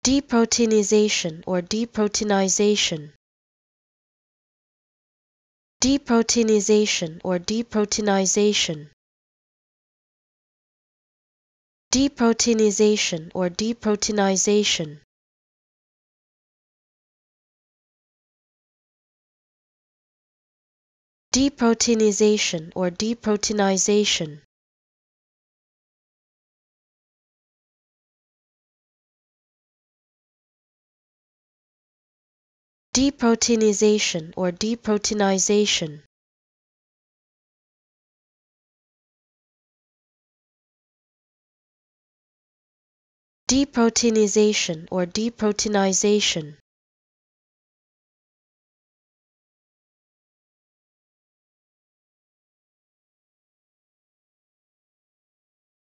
Deproteinization or deproteinization. Deproteinization or deproteinization. Deproteinization or deproteinization. Deproteinization or deproteinization. Deproteinization or deproteinization. Deproteinization or deproteinization.